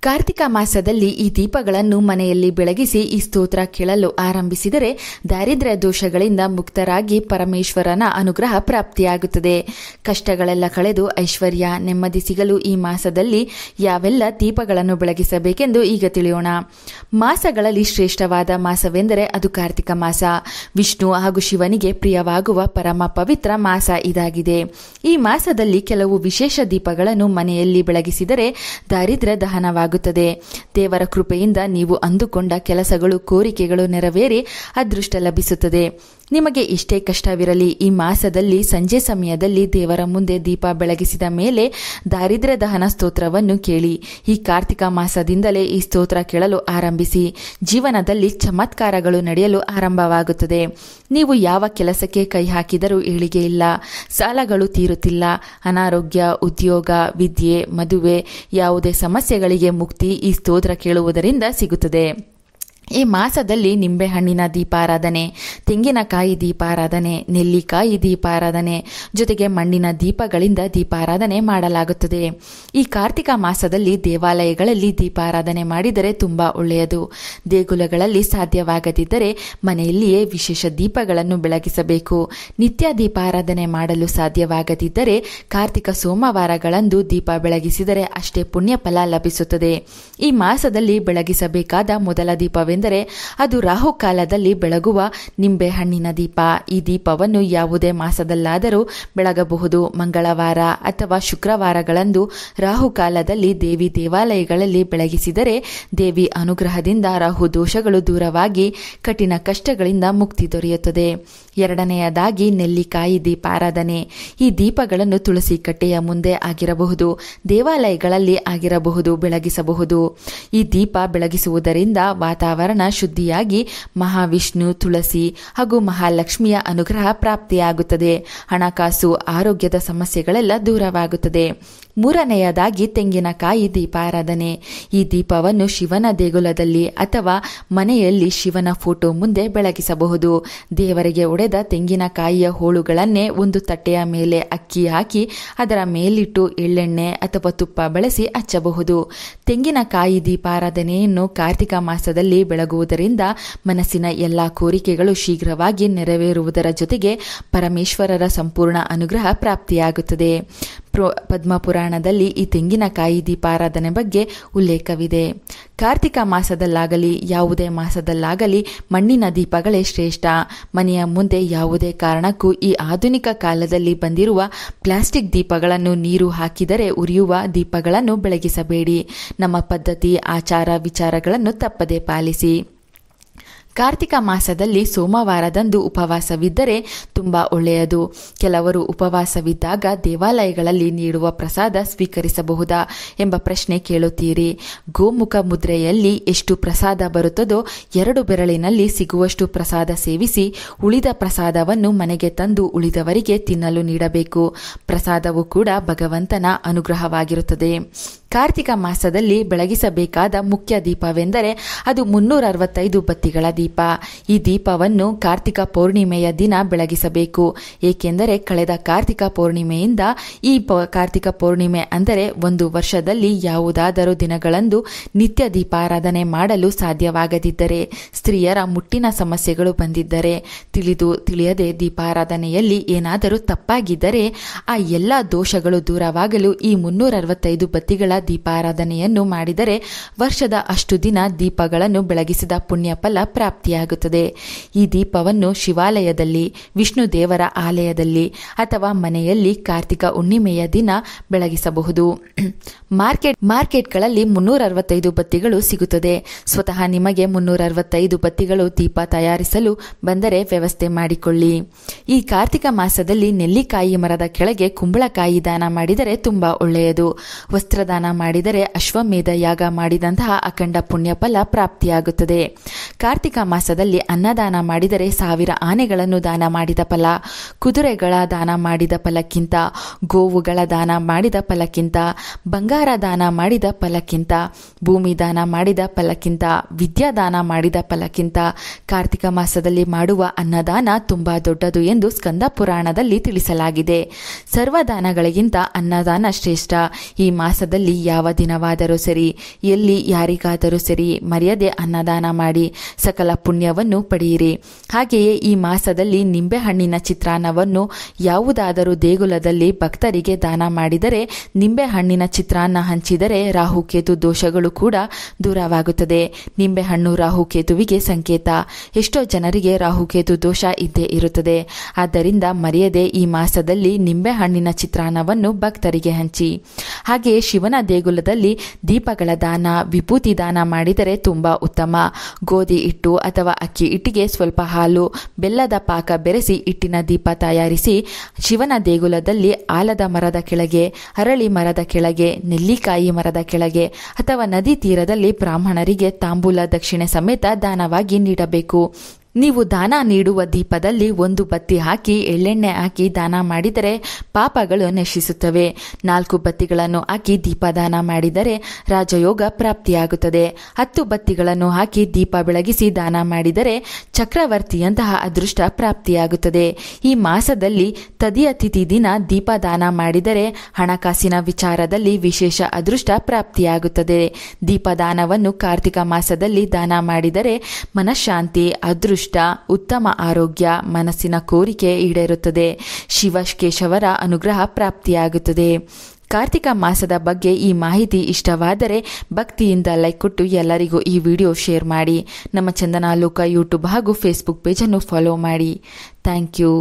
ಕಾರ್ತಿಕ ಮಾಸದಲ್ಲಿ ಈ ದೀಪಗಳನ್ನು ಮನೆಯಲ್ಲಿ ಬೆಳಗಿಸಿ ಈ ಸ್ತೋತ್ರ ಕೇಳಲು ಆರಂಭಿಸಿದರೆ ದಾರಿದ್ರ್ಯ ದೋಷಗಳಿಂದ ಮುಕ್ತರಾಗಿ ಪರಮೇಶ್ವರನ ಅನುಗ್ರಹ ಪ್ರಾಪ್ತಿಯಾಗುತ್ತದೆ. ಕಷ್ಟಗಳೆಲ್ಲ ಕಳೆದು ಐಶ್ವರ್ಯ ನೆಮ್ಮದಿ ಸಿಗಲು ಈ ಮಾಸದಲ್ಲಿ ಯಾವೆಲ್ಲ ದೀಪಗಳನ್ನು ಬೆಳಗಿಸಬೇಕೆಂದು ಈಗ ತಿಳಿಯೋಣ. ಮಾಸಗಳಲ್ಲಿ ಶ್ರೇಷ್ಠವಾದ ಮಾಸವೆಂದರೆ ಅದು ಕಾರ್ತಿಕ ಮಾಸ. ವಿಷ್ಣು ಹಾಗೂ ಶಿವನಿಗೆ ಪ್ರಿಯವಾಗುವ ಪರಮ ಪವಿತ್ರ ಮಾಸ ಇದಾಗಿದೆ. ಈ ಮಾಸದಲ್ಲಿ ಕೆಲವು ವಿಶೇಷ ದೀಪಗಳನ್ನು ಮನೆಯಲ್ಲಿ ಬೆಳಗಿಸಿದರೆ ದಾರಿದ್ರ್ಯ ದಹನವಾಗುತ್ತದೆ. ದೇವರ ಕೃಪೆಯಿಂದ ನೀವು ಅಂದುಕೊಂಡ ಕೆಲಸಗಳು ಕೋರಿಕೆಗಳು ನೆರವೇರಿ ಅದೃಷ್ಟ ಲಭಿಸುತ್ತದೆ. ನಿಮಗೆ ಎಷ್ಟೇ ಕಷ್ಟವಿರಲಿ ಈ ಮಾಸದಲ್ಲಿ ಸಂಜೆ ಸಮಯದಲ್ಲಿ ದೇವರ ಮುಂದೆ ದೀಪ ಬೆಳಗಿಸಿದ ಮೇಲೆ ದಾರಿದ್ರ್ಯ ದಹನ ಸ್ತೋತ್ರವನ್ನು ಕೇಳಿ. ಈ ಕಾರ್ತಿಕ ಮಾಸದಿಂದಲೇ ಈ ಸ್ತೋತ್ರ ಕೇಳಲು ಆರಂಭಿಸಿ. ಜೀವನದಲ್ಲಿ ಚಮತ್ಕಾರಗಳು ನಡೆಯಲು ಆರಂಭವಾಗುತ್ತದೆ. ನೀವು ಯಾವ ಕೆಲಸಕ್ಕೆ ಕೈ ಹಾಕಿದರೂ ಏಳಿಗೆ ಇಲ್ಲ, ಸಾಲಗಳು ತೀರುತ್ತಿಲ್ಲ, ಅನಾರೋಗ್ಯ, ಉದ್ಯೋಗ, ವಿದ್ಯೆ, ಮದುವೆ, ಯಾವುದೇ ಸಮಸ್ಯೆಗಳಿಗೆ ಮುಕ್ತಿ ಈ ಸ್ತೋತ್ರ ಕೇಳುವುದರಿಂದ ಸಿಗುತ್ತದೆ. ಈ ಮಾಸದಲ್ಲಿ ನಿಂಬೆಹಣ್ಣಿನ ದೀಪಾರಾಧನೆ, ತೆಂಗಿನಕಾಯಿ ದೀಪಾರಾಧನೆ, ನೆಲ್ಲಿಕಾಯಿ ದೀಪಾರಾಧನೆ ಜೊತೆಗೆ ಮಣ್ಣಿನ ದೀಪಗಳಿಂದ ದೀಪಾರಾಧನೆ ಮಾಡಲಾಗುತ್ತದೆ. ಈ ಕಾರ್ತಿಕ ಮಾಸದಲ್ಲಿ ದೇವಾಲಯಗಳಲ್ಲಿ ದೀಪಾರಾಧನೆ ಮಾಡಿದರೆ ತುಂಬ ಒಳ್ಳೆಯದು. ದೇಗುಲಗಳಲ್ಲಿ ಸಾಧ್ಯವಾಗದಿದ್ದರೆ ಮನೆಯಲ್ಲಿಯೇ ವಿಶೇಷ ದೀಪಗಳನ್ನು ಬೆಳಗಿಸಬೇಕು. ನಿತ್ಯ ದೀಪಾರಾಧನೆ ಮಾಡಲು ಸಾಧ್ಯವಾಗದಿದ್ದರೆ ಕಾರ್ತಿಕ ಸೋಮವಾರಗಳಂದು ದೀಪ ಬೆಳಗಿಸಿದರೆ ಅಷ್ಟೇ ಪುಣ್ಯ ಫಲ ಲಭಿಸುತ್ತದೆ. ಈ ಮಾಸದಲ್ಲಿ ಬೆಳಗಿಸಬೇಕಾದ ಮೊದಲ ದೀಪವೆಂದರೆ ಅದು ರಾಹುಕಾಲದಲ್ಲಿ ಬೆಳಗುವ ನಿಂಬೆಹಣ್ಣಿನ ದೀಪ. ಈ ದೀಪವನ್ನು ಯಾವುದೇ ಮಾಸದಲ್ಲಾದರೂ ಬೆಳಗಬಹುದು. ಮಂಗಳವಾರ ಅಥವಾ ಶುಕ್ರವಾರಗಳಂದು ರಾಹುಕಾಲದಲ್ಲಿ ದೇವಿ ದೇವಾಲಯಗಳಲ್ಲಿ ಬೆಳಗಿಸಿದರೆ ದೇವಿ ಅನುಗ್ರಹದಿಂದ ರಾಹು ದೋಷಗಳು ದೂರವಾಗಿ ಕಠಿಣ ಕಷ್ಟಗಳಿಂದ ಮುಕ್ತಿ ದೊರೆಯುತ್ತದೆ. ಎರಡನೆಯದಾಗಿ ನೆಲ್ಲಿಕಾಯಿ ದೀಪಾರಾಧನೆ. ಈ ದೀಪಗಳನ್ನು ತುಳಸಿ ಕಟ್ಟೆಯ ಮುಂದೆ ಆಗಿರಬಹುದು, ದೇವಾಲಯಗಳಲ್ಲಿ ಆಗಿರಬಹುದು, ಬೆಳಗಿಸಬಹುದು. ಈ ದೀಪ ಬೆಳಗಿಸುವುದರಿಂದ ವಾತಾವರಣ ಶುದ್ಧಿಯಾಗಿ ಮಹಾವಿಷ್ಣು, ತುಳಸಿ ಹಾಗೂ ಮಹಾಲಕ್ಷ್ಮಿಯ ಅನುಗ್ರಹ ಪ್ರಾಪ್ತಿಯಾಗುತ್ತದೆ. ಹಣಕಾಸು, ಆರೋಗ್ಯದ ಸಮಸ್ಯೆಗಳೆಲ್ಲ ದೂರವಾಗುತ್ತದೆ. ಮೂರನೆಯದಾಗಿ ತೆಂಗಿನಕಾಯಿ ದೀಪಾರಾಧನೆ. ಈ ದೀಪವನ್ನು ಶಿವನ ದೇಗುಲದಲ್ಲಿ ಅಥವಾ ಮನೆಯಲ್ಲಿ ಶಿವನ ಫೋಟೋ ಮುಂದೆ ಬೆಳಗಿಸಬಹುದು. ದೇವರಿಗೆ ಒಡೆದ ತೆಂಗಿನಕಾಯಿಯ ಹೋಳುಗಳನ್ನೇ ಒಂದು ತಟ್ಟೆಯ ಮೇಲೆ ಅಕ್ಕಿ ಹಾಕಿ ಅದರ ಮೇಲಿಟ್ಟು ಎಳ್ಳೆಣ್ಣೆ ಅಥವಾ ತುಪ್ಪ ಬಳಸಿ ಹಚ್ಚಬಹುದು. ತೆಂಗಿನಕಾಯಿ ದೀಪಾರಾಧನೆಯನ್ನು ಕಾರ್ತಿಕ ಮಾಸದಲ್ಲಿ ಬೆಳಗುವುದರಿಂದ ಮನಸ್ಸಿನ ಎಲ್ಲ ಕೋರಿಕೆಗಳು ಶೀಘ್ರವಾಗಿ ನೆರವೇರುವುದರ ಜೊತೆಗೆ ಪರಮೇಶ್ವರರ ಸಂಪೂರ್ಣ ಅನುಗ್ರಹ ಪ್ರಾಪ್ತಿಯಾಗುತ್ತದೆ. ಪದ್ಮಪುರಾಣದಲ್ಲಿ ಈ ತೆಂಗಿನಕಾಯಿ ದೀಪಾರಾಧನೆ ಬಗ್ಗೆ ಉಲ್ಲೇಖವಿದೆ. ಕಾರ್ತಿಕ ಮಾಸದಲ್ಲಾಗಲಿ ಯಾವುದೇ ಮಾಸದಲ್ಲಾಗಲಿ ಮಣ್ಣಿನ ದೀಪಗಳೇ ಶ್ರೇಷ್ಠ. ಮನೆಯ ಮುಂದೆ ಯಾವುದೇ ಕಾರಣಕ್ಕೂ ಈ ಆಧುನಿಕ ಕಾಲದಲ್ಲಿ ಬಂದಿರುವ ಪ್ಲಾಸ್ಟಿಕ್ ದೀಪಗಳನ್ನು ನೀರು ಹಾಕಿದರೆ ಉರಿಯುವ ದೀಪಗಳನ್ನು ಬೆಳಗಿಸಬೇಡಿ. ನಮ್ಮ ಪದ್ಧತಿ, ಆಚಾರ, ವಿಚಾರಗಳನ್ನು ತಪ್ಪದೇ ಪಾಲಿಸಿ. ಕಾರ್ತಿಕ ಮಾಸದಲ್ಲಿ ಸೋಮವಾರದಂದು ಉಪವಾಸವಿದ್ದರೆ ತುಂಬ ಒಳ್ಳೆಯದು. ಕೆಲವರು ಉಪವಾಸವಿದ್ದಾಗ ದೇವಾಲಯಗಳಲ್ಲಿ ನೀಡುವ ಪ್ರಸಾದ ಸ್ವೀಕರಿಸಬಹುದಾ ಎಂಬ ಪ್ರಶ್ನೆ ಕೇಳುತ್ತೀರಿ. ಗೋಮುಖ ಮುದ್ರೆಯಲ್ಲಿ ಎಷ್ಟು ಪ್ರಸಾದ ಬರುತ್ತದೋ 2 ಬೆರಳಿನಲ್ಲಿ ಸಿಗುವಷ್ಟು ಪ್ರಸಾದ ಸೇವಿಸಿ ಉಳಿದ ಪ್ರಸಾದವನ್ನು ಮನೆಗೆ ತಂದು ಉಳಿದವರಿಗೆ ತಿನ್ನಲು ನೀಡಬೇಕು. ಪ್ರಸಾದವು ಕೂಡ ಭಗವಂತನ ಅನುಗ್ರಹವಾಗಿರುತ್ತದೆ. ಕಾರ್ತಿಕ ಮಾಸದಲ್ಲಿ ಬೆಳಗಿಸಬೇಕಾದ ಮುಖ್ಯ ದೀಪವೆಂದರೆ ಅದು 365 ಬತ್ತಿಗಳ ದೀಪ. ಈ ದೀಪವನ್ನು ಕಾರ್ತಿಕ ಪೌರ್ಣಿಮೆಯ ದಿನ ಬೆಳಗಿಸಬೇಕು. ಏಕೆಂದರೆ ಕಳೆದ ಕಾರ್ತಿಕ ಪೌರ್ಣಿಮೆಯಿಂದ ಈ ಕಾರ್ತಿಕ ಪೌರ್ಣಿಮೆ ಅಂದರೆ ಒಂದು ವರ್ಷದಲ್ಲಿ ಯಾವುದಾದರೂ ದಿನಗಳಂದು ನಿತ್ಯ ದೀಪಾರಾಧನೆ ಮಾಡಲು ಸಾಧ್ಯವಾಗದಿದ್ದರೆ, ಸ್ತ್ರೀಯರ ಮುಟ್ಟಿನ ಸಮಸ್ಯೆಗಳು ಬಂದಿದ್ದರೆ, ತಿಳಿಯದೆ ದೀಪಾರಾಧನೆಯಲ್ಲಿ ಏನಾದರೂ ತಪ್ಪಾಗಿದ್ದರೆ ಆ ಎಲ್ಲ ದೋಷಗಳು ದೂರವಾಗಲು ಈ 365 ಬತ್ತಿಗಳ ದೀಪಾರಾಧನೆಯನ್ನು ಮಾಡಿದರೆ ವರ್ಷದ ಅಷ್ಟು ದಿನ ದೀಪಗಳನ್ನು ಬೆಳಗಿಸಿದ ಪುಣ್ಯ ಫಲ ಪ್ರಾಪ್ತಿಯಾಗುತ್ತದೆ. ಈ ದೀಪವನ್ನು ಶಿವಾಲಯದಲ್ಲಿ, ವಿಷ್ಣು ದೇವರ ಆಲಯದಲ್ಲಿ ಅಥವಾ ಮನೆಯಲ್ಲಿ ಕಾರ್ತಿಕ ಹುಣ್ಣಿಮೆಯ ದಿನ ಬೆಳಗಿಸಬಹುದು. ಮಾರ್ಕೆಟ್ಗಳಲ್ಲಿ 365 ಬತ್ತಿಗಳು ಸಿಗುತ್ತದೆ. ಸ್ವತಃ ನಿಮಗೆ 365 ಬತ್ತಿಗಳು ದೀಪ ತಯಾರಿಸಲು ಬಂದರೆ ವ್ಯವಸ್ಥೆ ಮಾಡಿಕೊಳ್ಳಿ. ಈ ಕಾರ್ತಿಕ ಮಾಸದಲ್ಲಿ ನೆಲ್ಲಿಕಾಯಿ ಮರದ ಕೆಳಗೆ ಕುಂಬಳಕಾಯಿ ದಾನ ಮಾಡಿದರೆ ತುಂಬಾ ಒಳ್ಳೆಯದು. ವಸ್ತ್ರದಾನ ಮಾಡಿದರೆ ಅಶ್ವಮೇಧ ಯಾಗ ಮಾಡಿದಂತಹ ಅಖಂಡ ಪುಣ್ಯ ಫಲ ಪ್ರಾಪ್ತಿಯಾಗುತ್ತದೆ. ಕಾರ್ತಿಕ ಮಾಸದಲ್ಲಿ ಅನ್ನದಾನ ಮಾಡಿದರೆ 1000 ಆನೆಗಳನ್ನು ದಾನ ಮಾಡಿದ ಫಲ, ಕುದುರೆಗಳ ದಾನ ಮಾಡಿದ ಫಲಕ್ಕಿಂತ, ಗೋವುಗಳ ದಾನ ಮಾಡಿದ ಫಲಕ್ಕಿಂತ, ಬಂಗಾರ ದಾನ ಮಾಡಿದ ಫಲಕ್ಕಿಂತ, ಭೂಮಿ ದಾನ ಮಾಡಿದ ಫಲಕ್ಕಿಂತ, ವಿದ್ಯಾದಾನ ಮಾಡಿದ ಫಲಕ್ಕಿಂತ ಕಾರ್ತಿಕ ಮಾಸದಲ್ಲಿ ಮಾಡುವ ಅನ್ನದಾನ ತುಂಬಾ ದೊಡ್ಡದು ಎಂದು ಸ್ಕಂದ ಪುರಾಣದಲ್ಲಿ ತಿಳಿಸಲಾಗಿದೆ. ಸರ್ವದಾನಗಳಿಗಿಂತ ಅನ್ನದಾನ ಶ್ರೇಷ್ಠ. ಈ ಮಾಸದಲ್ಲಿ ಯಾವ ದಿನವಾದರೂ ಸರಿ, ಎಲ್ಲಿ ಯಾರಿಗಾದರೂ ಸರಿ ಮರೆಯದೆ ಅನ್ನದಾನ ಮಾಡಿ ಸಕಲ ಪುಣ್ಯವನ್ನು ಪಡೆಯಿರಿ. ಹಾಗೆಯೇ ಈ ಮಾಸದಲ್ಲಿ ನಿಂಬೆಹಣ್ಣಿನ ಚಿತ್ರಾನ್ನವನ್ನು ಯಾವುದಾದರೂ ದೇಗುಲದಲ್ಲಿ ಭಕ್ತರಿಗೆ ದಾನ ಮಾಡಿದರೆ, ನಿಂಬೆಹಣ್ಣಿನ ಚಿತ್ರಾನ್ನ ಹಂಚಿದರೆ ರಾಹುಕೇತು ದೋಷಗಳು ಕೂಡ ದೂರವಾಗುತ್ತದೆ. ನಿಂಬೆಹಣ್ಣು ರಾಹುಕೇತುವಿಗೆ ಸಂಕೇತ. ಎಷ್ಟೋ ಜನರಿಗೆ ರಾಹುಕೇತು ದೋಷ ಇದ್ದೇ ಇರುತ್ತದೆ. ಆದ್ದರಿಂದ ಮರೆಯದೆ ಈ ಮಾಸದಲ್ಲಿ ನಿಂಬೆಹಣ್ಣಿನ ಚಿತ್ರಾನ್ನವನ್ನು ಭಕ್ತರಿಗೆ ಹಂಚಿ. ಹಾಗೆಯೇ ಶಿವನ ದೇಗುಲದಲ್ಲಿ ದೀಪಗಳ ದಾನ, ವಿಭೂತಿ ದಾನ ಮಾಡಿದರೆ ತುಂಬಾ ಉತ್ತಮ. ಗೋಧಿ ಹಿಟ್ಟು ಅಥವಾ ಅಕ್ಕಿ ಹಿಟ್ಟಿಗೆ ಸ್ವಲ್ಪ ಹಾಲು, ಬೆಲ್ಲದ ಪಾಕ ಬೆರೆಸಿ ಹಿಟ್ಟಿನ ದೀಪ ತಯಾರಿಸಿ ಶಿವನ ದೇಗುಲದಲ್ಲಿ ಆಲದ ಮರದ ಕೆಳಗೆ, ಅರಳಿ ಮರದ ಕೆಳಗೆ, ನೆಲ್ಲಿಕಾಯಿ ಮರದ ಕೆಳಗೆ ಅಥವಾ ನದಿ ತೀರದಲ್ಲಿ ಬ್ರಾಹ್ಮಣರಿಗೆ ತಾಂಬೂಲ ದಕ್ಷಿಣೆ ಸಮೇತ ದಾನವಾಗಿ ನೀಡಬೇಕು. ನೀವು ದಾನ ನೀಡುವ ದೀಪದಲ್ಲಿ ಒಂದು ಬತ್ತಿ ಹಾಕಿ ಎಳ್ಳೆಣ್ಣೆ ಹಾಕಿ ದಾನ ಮಾಡಿದರೆ ಪಾಪಗಳು ನಶಿಸುತ್ತವೆ. 4 ಬತ್ತಿಗಳನ್ನು ಹಾಕಿ ದೀಪದಾನ ಮಾಡಿದರೆ ರಾಜಯೋಗ ಪ್ರಾಪ್ತಿಯಾಗುತ್ತದೆ. 10 ಬತ್ತಿಗಳನ್ನು ಹಾಕಿ ದೀಪ ಬೆಳಗಿಸಿ ದಾನ ಮಾಡಿದರೆ ಚಕ್ರವರ್ತಿಯಂತಹ ಅದೃಷ್ಟ ಪ್ರಾಪ್ತಿಯಾಗುತ್ತದೆ. ಈ ಮಾಸದಲ್ಲಿ ತದಿಯ ತಿಥಿ ದಿನ ದೀಪದಾನ ಮಾಡಿದರೆ ಹಣಕಾಸಿನ ವಿಚಾರದಲ್ಲಿ ವಿಶೇಷ ಅದೃಷ್ಟ ಪ್ರಾಪ್ತಿಯಾಗುತ್ತದೆ. ದೀಪದಾನವನ್ನು ಕಾರ್ತಿಕ ಮಾಸದಲ್ಲಿ ದಾನ ಮಾಡಿದರೆ ಮನಃಶಾಂತಿ, ಅದೃಷ್ಟ, ಉತ್ತಮ ಆರೋಗ್ಯ, ಮನಸ್ಸಿನ ಕೋರಿಕೆ ಈಡೇರುತ್ತದೆ. ಶಿವಕೇಶವರ ಅನುಗ್ರಹ ಪ್ರಾಪ್ತಿಯಾಗುತ್ತದೆ. ಕಾರ್ತಿಕ ಮಾಸದ ಬಗ್ಗೆ ಈ ಮಾಹಿತಿ ಇಷ್ಟವಾದರೆ ಭಕ್ತಿಯಿಂದ ಲೈಕ್ ಕೊಟ್ಟು ಎಲ್ಲರಿಗೂ ಈ ವಿಡಿಯೋ ಶೇರ್ ಮಾಡಿ. ನಮ್ಮ ಚಂದನ ಲೋಕ ಯೂಟ್ಯೂಬ್ ಹಾಗೂ ಫೇಸ್ಬುಕ್ ಪೇಜನ್ನು ಫಾಲೋ ಮಾಡಿ. Thank you.